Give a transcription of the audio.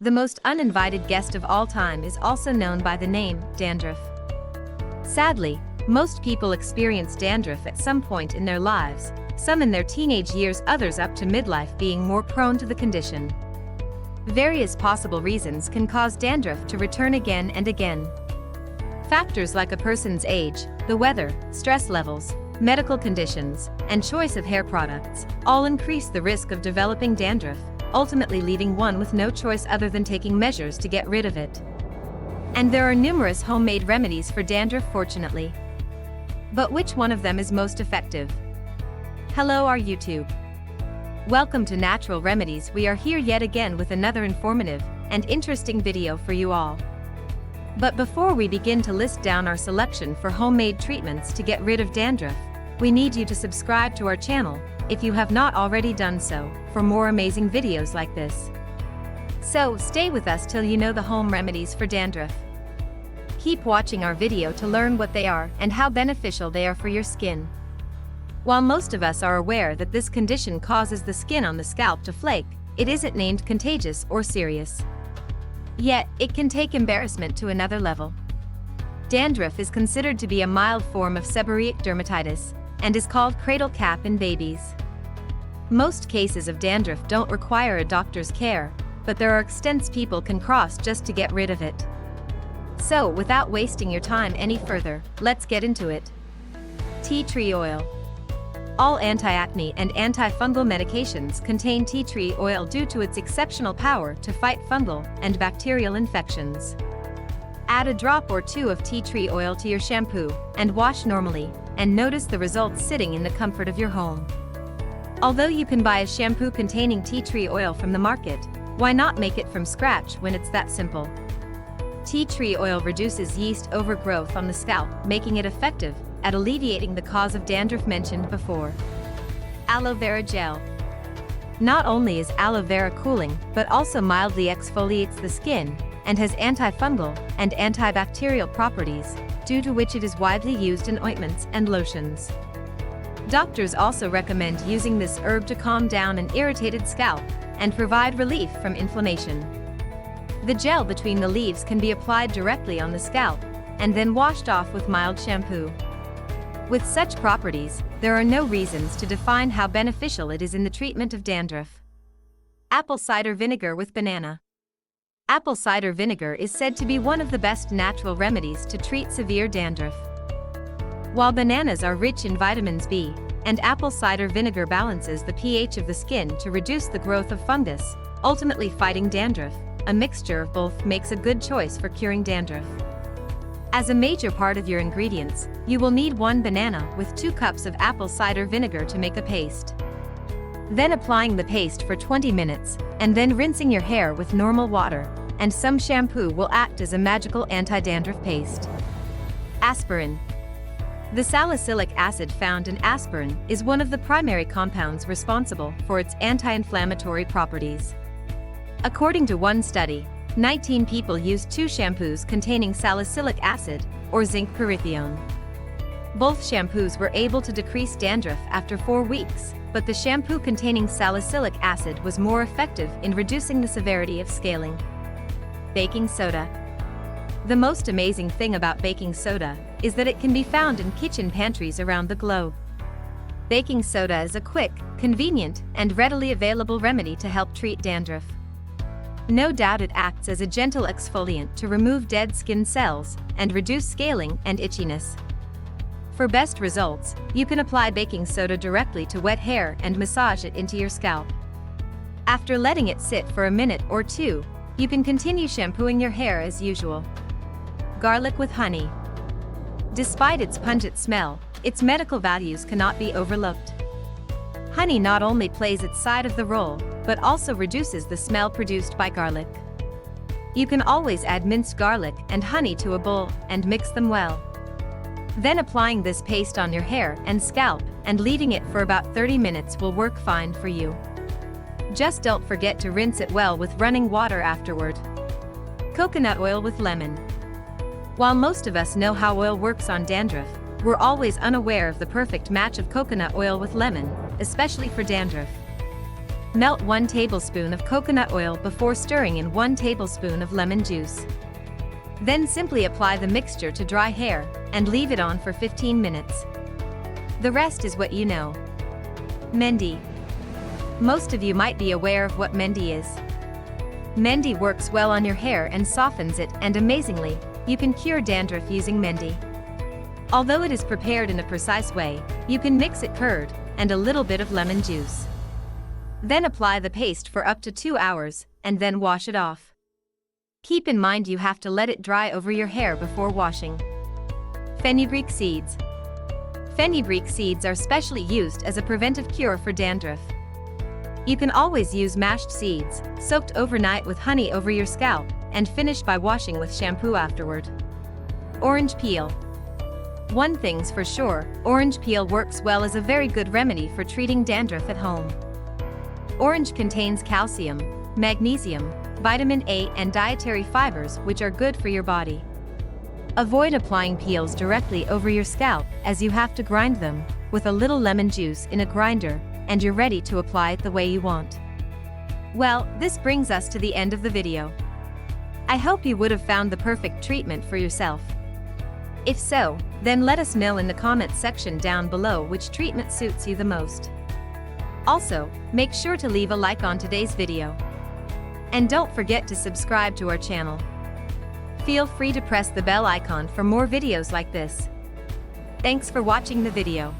The most uninvited guest of all time is also known by the name dandruff. Sadly, most people experience dandruff at some point in their lives, some in their teenage years, others up to midlife being more prone to the condition. Various possible reasons can cause dandruff to return again and again. Factors like a person's age, the weather, stress levels, medical conditions, and choice of hair products all increase the risk of developing dandruff, ultimately leaving one with no choice other than taking measures to get rid of it. And there are numerous homemade remedies for dandruff, fortunately. But which one of them is most effective? Hello, our YouTube. Welcome to Natural Remedies. We are here yet again with another informative and interesting video for you all. But before we begin to list down our selection for homemade treatments to get rid of dandruff, we need you to subscribe to our channel if you have not already done so, for more amazing videos like this. So stay with us till you know the home remedies for dandruff. Keep watching our video to learn what they are and how beneficial they are for your skin. While most of us are aware that this condition causes the skin on the scalp to flake, it isn't named contagious or serious. Yet, it can take embarrassment to another level. Dandruff is considered to be a mild form of seborrheic dermatitis and is called cradle cap in babies. Most cases of dandruff don't require a doctor's care, but there are extents people can cross just to get rid of it. So, without wasting your time any further, let's get into it. Tea tree oil. All anti-acne and antifungal medications contain tea tree oil due to its exceptional power to fight fungal and bacterial infections. Add a drop or two of tea tree oil to your shampoo and wash normally, and notice the results sitting in the comfort of your home. Although you can buy a shampoo containing tea tree oil from the market, why not make it from scratch when it's that simple? Tea tree oil reduces yeast overgrowth on the scalp, making it effective at alleviating the cause of dandruff mentioned before. Aloe vera gel. Not only is aloe vera cooling, but also mildly exfoliates the skin and has antifungal and antibacterial properties, due to which it is widely used in ointments and lotions. Doctors also recommend using this herb to calm down an irritated scalp and provide relief from inflammation. The gel between the leaves can be applied directly on the scalp and then washed off with mild shampoo. With such properties, there are no reasons to define how beneficial it is in the treatment of dandruff. Apple cider vinegar with banana. Apple cider vinegar is said to be one of the best natural remedies to treat severe dandruff. While bananas are rich in vitamins B, and apple cider vinegar balances the pH of the skin to reduce the growth of fungus, ultimately fighting dandruff, a mixture of both makes a good choice for curing dandruff. As a major part of your ingredients, you will need 1 banana with 2 cups of apple cider vinegar to make a paste. Then applying the paste for 20 minutes, and then rinsing your hair with normal water, and some shampoo will act as a magical anti-dandruff paste. Aspirin. The salicylic acid found in aspirin is one of the primary compounds responsible for its anti-inflammatory properties. According to one study, 19 people used 2 shampoos containing salicylic acid, or zinc pyrithione. Both shampoos were able to decrease dandruff after 4 weeks, but the shampoo containing salicylic acid was more effective in reducing the severity of scaling. Baking soda. The most amazing thing about baking soda is that it can be found in kitchen pantries around the globe. Baking soda is a quick, convenient, and readily available remedy to help treat dandruff. No doubt it acts as a gentle exfoliant to remove dead skin cells and reduce scaling and itchiness. For best results, you can apply baking soda directly to wet hair and massage it into your scalp. After letting it sit for a minute or 2, you can continue shampooing your hair as usual. Garlic with honey. Despite its pungent smell, its medical values cannot be overlooked. Honey not only plays its side of the role, but also reduces the smell produced by garlic. You can always add minced garlic and honey to a bowl and mix them well. Then applying this paste on your hair and scalp and leaving it for about 30 minutes will work fine for you. Just don't forget to rinse it well with running water afterward. Coconut oil with lemon. While most of us know how oil works on dandruff, we're always unaware of the perfect match of coconut oil with lemon, especially for dandruff. Melt 1 tablespoon of coconut oil before stirring in 1 tablespoon of lemon juice. Then simply apply the mixture to dry hair and leave it on for 15 minutes. The rest is what you know. Mendi. Most of you might be aware of what Mendi is. Mendi works well on your hair and softens it, and amazingly, you can cure dandruff using Mendi. Although it is prepared in a precise way, you can mix it curd and a little bit of lemon juice. Then apply the paste for up to 2 hours, and then wash it off. Keep in mind you have to let it dry over your hair before washing. Fenugreek seeds. Fenugreek seeds are specially used as a preventive cure for dandruff. You can always use mashed seeds, soaked overnight with honey over your scalp, and finish by washing with shampoo afterward. Orange peel. One thing's for sure, orange peel works well as a very good remedy for treating dandruff at home. Orange contains calcium, magnesium, vitamin A and dietary fibers which are good for your body. Avoid applying peels directly over your scalp, as you have to grind them with a little lemon juice in a grinder, and you're ready to apply it the way you want. Well, this brings us to the end of the video. I hope you would have found the perfect treatment for yourself. If so, then let us know in the comments section down below which treatment suits you the most. Also, make sure to leave a like on today's video. And don't forget to subscribe to our channel. Feel free to press the bell icon for more videos like this. Thanks for watching the video.